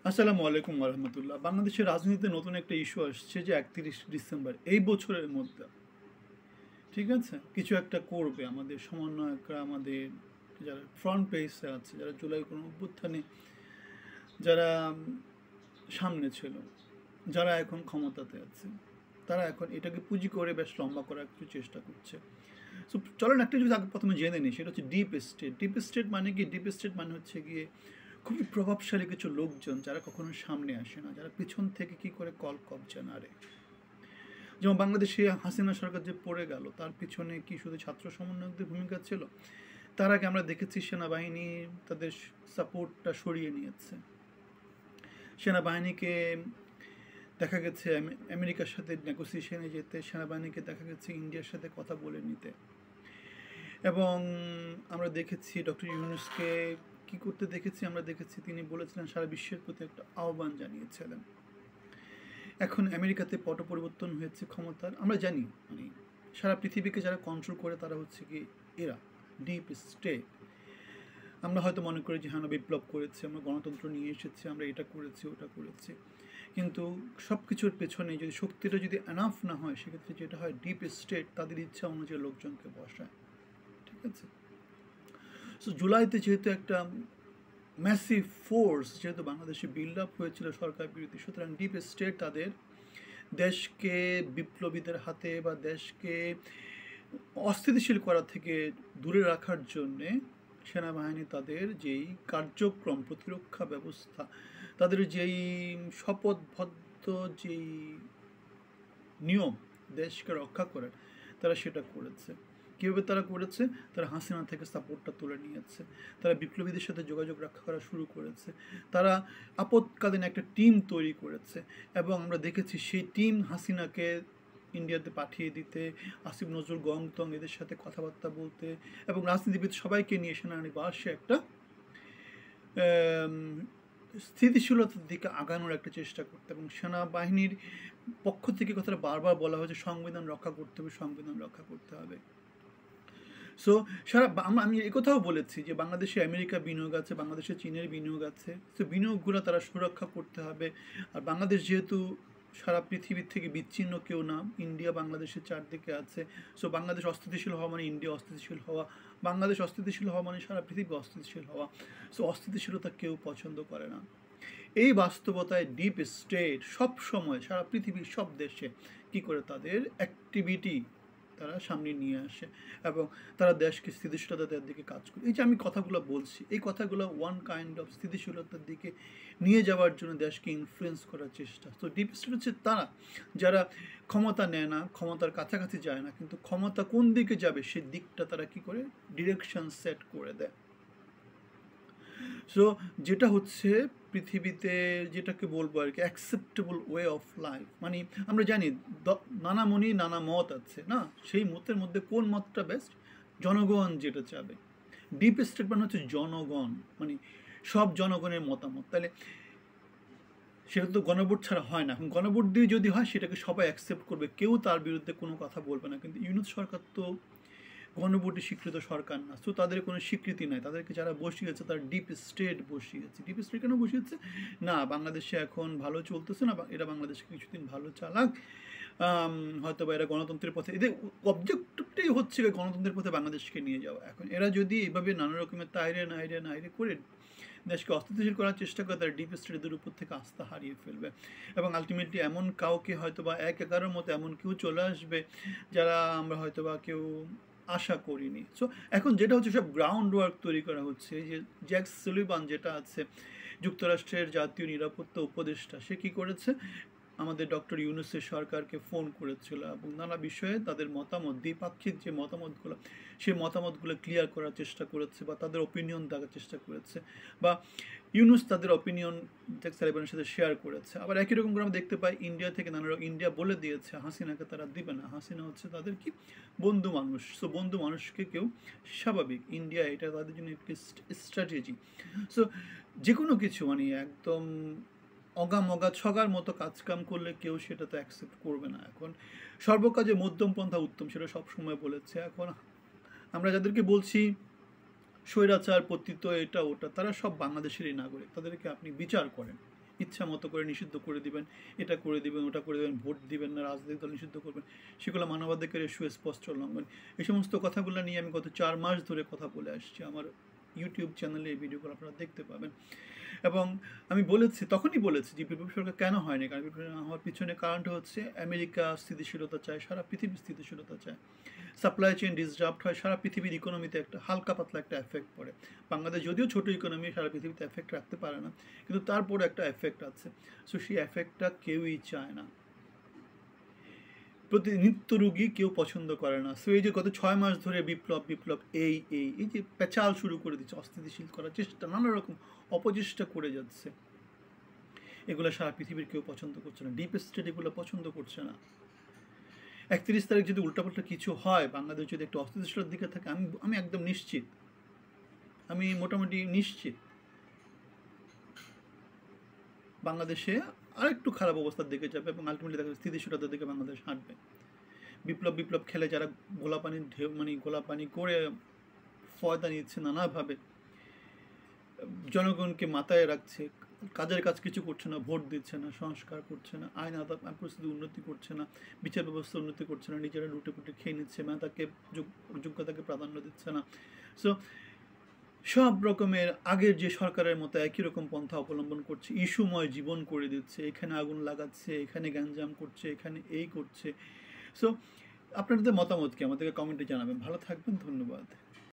আসসালামু আলাইকুম রহমতুল্লাহ। বাংলাদেশের রাজনীতিতে নতুন একটা ইস্যু আসছে যে 31 ডিসেম্বর এই বছরের মধ্যে, ঠিক আছে, কিছু একটা করবে আমাদের সমন্বয়করা, আমাদের যারা ফ্রন্ট পেজে আছে, যারা জুলাই কোনো অভ্যুত্থানে যারা সামনে ছিল, যারা এখন ক্ষমতাতে আছে, তারা এখন এটাকে পুঁজি করে বেশ লম্বা করার কিছু চেষ্টা করছে। সো চলেন একটা যদি আগে প্রথমে জেনে নিই, সেটা হচ্ছে ডিপ স্টেট। ডিপ স্টেট মানে কি? ডিপ স্টেট মানে হচ্ছে গিয়ে খুবই প্রভাবশালী কিছু লোকজন যারা কখনো সামনে আসে না, যারা পিছন থেকে কি করে কল কবজা নাড়ে। যেমন বাংলাদেশে হাসিনা সরকার যে পড়ে গেল, তার পিছনে কি শুধু ছাত্র সমন্বয়কদের ভূমিকা ছিল? তার আগে আমরা দেখেছি সেনাবাহিনী তাদের সাপোর্টটা সরিয়ে নিয়েছে। সেনাবাহিনীকে দেখা গেছে আমেরিকার সাথে নেগোসিয়েশনে যেতে, সেনাবাহিনীকে দেখা গেছে ইন্ডিয়ার সাথে কথা বলে নিতে। এবং আমরা দেখেছি ডক্টর ইউনূসকে কি করতে দেখেছি, আমরা দেখেছি তিনি বলেছিলেন সারা বিশ্বের প্রতি একটা আহ্বান জানিয়েছিলেন। এখন আমেরিকাতে পট পরিবর্তন হয়েছে ক্ষমতার, আমরা জানি মানে সারা পৃথিবীকে যারা কন্ট্রোল করে তারা হচ্ছে কি এরা, ডিপ স্টেট। আমরা হয়তো মনে করি যে হ্যাঁ বিপ্লব করেছে, আমরা গণতন্ত্র নিয়ে এসেছি, আমরা এটা করেছি ওটা করেছি, কিন্তু সব কিছুর পেছনে যদি শক্তিটা যদি এনাফ না হয়, সেক্ষেত্রে যেটা হয় ডিপ স্টেট তাদের ইচ্ছা অনুযায়ী লোকজনকে বসায়, ঠিক আছে। সো জুলাইতে যেহেতু একটা ম্যাসিভ ফোর্স যেহেতু বাংলাদেশে বিল্ড আপ হয়েছিল সরকার বিরোধী, সুতরাং ডিপ স্টেট তাদের দেশকে বিপ্লবীদের হাতে বা দেশকে অস্থিতিশীল করা থেকে দূরে রাখার জন্যে সেনাবাহিনী তাদের যেই কার্যক্রম, প্রতিরক্ষা ব্যবস্থা, তাদের যেই শপথবদ্ধ যেই নিয়ম দেশকে রক্ষা করার, তারা সেটা করেছে। কীভাবে তারা করেছে? তারা হাসিনা থেকে সাপোর্টটা তুলে নিয়েছে, তারা বিপ্লবীদের সাথে যোগাযোগ রক্ষা করা শুরু করেছে, তারা আপৎকালীন একটা টিম তৈরি করেছে। এবং আমরা দেখেছি সেই টিম হাসিনাকে ইন্ডিয়াতে পাঠিয়ে দিতে, আসিফ নজরুল, গংতং এদের সাথে কথাবার্তা বলতে এবং রাজনীতিবিদ সবাইকে নিয়ে সেনানিবাসে একটা স্থিতিশীলতার দিকে আগানোর একটা চেষ্টা করতে। এবং সেনাবাহিনীর পক্ষ থেকে কথাটা বারবার বলা হয়েছে সংবিধান রক্ষা করতে হবে, সংবিধান রক্ষা করতে হবে। সো আমি একথাও বলেছি যে বাংলাদেশে আমেরিকা বিনিয়োগ আছে, বাংলাদেশে চীনের বিনিয়োগ আছে, সো বিনিয়োগগুলো তারা সুরক্ষা করতে হবে। আর বাংলাদেশ যেহেতু সারা পৃথিবীর থেকে বিচ্ছিন্ন কেউ না, ইন্ডিয়া বাংলাদেশের চারদিকে আছে। সো বাংলাদেশ অস্থিতিশীল হওয়া মানে ইন্ডিয়া অস্থিতিশীল হওয়া, বাংলাদেশ অস্থিতিশীল হওয়া মানে সারা পৃথিবী অস্থিতিশীল হওয়া। সো অস্থিতিশীলতা কেউ পছন্দ করে না। এই বাস্তবতায় ডিপ স্টেট সব সময় সারা পৃথিবীর সব দেশে কি করে তাদের অ্যাক্টিভিটি তারা সামনে নিয়ে আসে এবং তারা দেশকে স্থিতিশীলতার দিকে কাজ করে। এই যে আমি কথাগুলো বলছি, এই কথাগুলো ওয়ান কাইন্ড অফ স্থিতিশীলতার দিকে নিয়ে যাওয়ার জন্য দেশকে ইনফ্লুয়েন্স করার চেষ্টা। তো ডিপ স্টেট হচ্ছে তারা যারা ক্ষমতা নেয় না, ক্ষমতার কাছাকাছি যায় না, কিন্তু ক্ষমতা কোন দিকে যাবে সেই দিকটা তারা কি করে ডিরেকশন সেট করে দেয়। সো যেটা হচ্ছে পৃথিবীতে যেটাকে বলবো আর কি অ্যাকসেপ্টেবল ওয়ে অফ লাইফ। মানে আমরা জানি নানা মনি নানা মত আছে না, সেই মতের মধ্যে কোন মতটা বেস্ট? জনগণ যেটা চাবে। ডিপ স্টেট মানে হচ্ছে জনগণ, মানে সব জনগণের মতামত। তাহলে সেটা তো গণভোট ছাড়া হয় না। গণভোট দিয়ে যদি হয় সেটাকে সবাই অ্যাকসেপ্ট করবে, কেউ তার বিরুদ্ধে কোনো কথা বলবে না। কিন্তু ইউনূস সরকার তো গণভোটে স্বীকৃত সরকার না, সো তাদের কোনো স্বীকৃতি নাই। তাদেরকে যারা বসিয়েছে তারা ডিপ স্টেট বসিয়েছে। ডিপ স্টেট কেন বসিয়েছে? না, বাংলাদেশে এখন ভালো চলতেছে না, এরা বাংলাদেশকে কিছুদিন ভালো চালাক, হয়তো বা এরা গণতন্ত্রের পথে, এদের অবজেক্টিভটাই হচ্ছে গণতন্ত্রের পথে বাংলাদেশকে নিয়ে যাওয়া। এখন এরা যদি এভাবে নানা রকমের তাইরে নাইরে করে দেশকে অস্থিতিশীল করার চেষ্টা করে, তারা ডিপ স্টেটদের উপর থেকে আস্থা হারিয়ে ফেলবে এবং আলটিমেটলি এমন কাউকে হয়তো বা 1-11 মতো এমন কেউ চলে আসবে যারা আমরা হয়তো বা কেউ আশা করিনি। সো এখন যেটা হচ্ছে সব গ্রাউন্ড ওয়ার্ক তৈরি করা হচ্ছে। যে জ্যাক সুলিভান যেটা আছে যুক্তরাষ্ট্রের জাতীয় নিরাপত্তা উপদেষ্টা, সে কী করেছে? আমাদের ডক্টর ইউনূসের সরকারকে ফোন করেছিল এবং নানা বিষয়ে তাদের মতামত, দ্বিপাক্ষিক যে মতামতগুলো, সেই মতামতগুলো ক্লিয়ার করার চেষ্টা করেছে বা তাদের ওপিনিয়ন দেওয়ার চেষ্টা করেছে, বা ইউনূস তাদের ওপিনিয়ন জ্যাক সালিভানের সাথে শেয়ার করেছে। আবার একই রকম করে আমরা দেখতে পাই ইন্ডিয়া থেকে ইন্ডিয়া বলে দিয়েছে হাসিনাকে তারা দিবে না। হাসিনা হচ্ছে তাদের কি বন্ধু মানুষ। সো বন্ধু মানুষকে কেউ, স্বাভাবিক, ইন্ডিয়া এটা তাদের জন্য একটি স্ট্র্যাটেজি। সো যে কোনো কিছু মানে একদম অগামগা ছগার মতো কাজকাম করলে কেউ সেটা তো অ্যাকসেপ্ট করবে না। এখন সর্বকাজে মধ্যম পন্থা উত্তম, সেটা সবসময় বলেছে। এখন আমরা যাদেরকে বলছি স্বৈরাচার, পতিত, এটা ওটা, তারা সব বাংলাদেশেরই নাগরিক, তাদেরকে আপনি বিচার করেন। ইচ্ছা মতো করে নিষিদ্ধ করে দিবেন, এটা করে দিবেন, ওটা করে দেবেন, ভোট দিবেন না, রাজনৈতিক দল নিষিদ্ধ করবেন, সেগুলো মানবাধিকারের সুস্পষ্ট লঙ্ঘন। এই সমস্ত কথাগুলো নিয়ে আমি গত 4 মাস ধরে কথা বলে আসছি। আমার ইউটিউব চ্যানেলে এই ভিডিওগুলো আপনারা দেখতে পাবেন। এবং আমি বলেছি, তখনই বলেছি যে বিপ্লবী সরকার কেন হয়নি, কারণ বিপ্লবী হওয়ার পিছনে কারণটা হচ্ছে আমেরিকা স্থিতিশীলতা চায়, সারা পৃথিবী স্থিতিশীলতা চায়, সাপ্লাই চেইন ডিসরাপ্ট হয়, সারা পৃথিবীর ইকোনমিতে একটা হালকা পাতলা একটা এফেক্ট পড়ে। বাংলাদেশ যদিও ছোট ইকোনমি, সারা পৃথিবীতে এফেক্ট রাখতে পারে না, কিন্তু তারপরে একটা এফেক্ট আছে। সো সেই এফেক্টটা কেউই চায় না, নিত্য রুগী কেউ পছন্দ করে না। সো এই যে গত 6 মাস ধরে বিপ্লব বিপ্লব এই এই এই যে পেঁচাল শুরু করে দিচ্ছে, অস্থিতিশীল করার চেষ্টা, নানা রকম অপচেষ্টা করে যাচ্ছে, এগুলো সারা পৃথিবীর কেউ পছন্দ করছে না, ডিপ স্টেট এগুলো পছন্দ করছে না। 31 তারিখ যদি উল্টাপাল্টা কিছু হয়, বাংলাদেশ যদি একটু অস্থিতিশীলতার দিকে থাকে, আমি একদম নিশ্চিত, আমি মোটামুটি নিশ্চিত বাংলাদেশে আরেকটু খারাপ অবস্থার দিকে যাবে এবং আলটিমেটলি দেখা যাবে স্থিতিশীলতার দিকে বাংলাদেশ হাঁটবে। বিপ্লব বিপ্লব খেলে যারা গোলাপানির ঢেউ, মানে গোলাপানি করে ফয়দা নিচ্ছে নানাভাবে, জনগণকে মাথায় রাখছে, কাজের কাজ কিছু করছে না, ভোট দিচ্ছে না, সংস্কার করছে না, আইন আদালত পরিস্থিতি উন্নতি করছে না, বিচার ব্যবস্থা উন্নতি করছে না, নিজেরা লুটে পুটে খেয়ে নিচ্ছে, মেধাকে যোগ্যতাকে প্রাধান্য দিচ্ছে না। সো সব রকমের আগের যে সরকারের মতো একই রকম পন্থা অবলম্বন করছে, ইস্যুময় জীবন করে দিচ্ছে, এখানে আগুন লাগাচ্ছে, এখানে গ্যাঞ্জাম করছে, এখানে এই করছে। সো আপনাদের মতামত কি আমাদেরকে কমেন্টে জানাবেন। ভালো থাকবেন, ধন্যবাদ।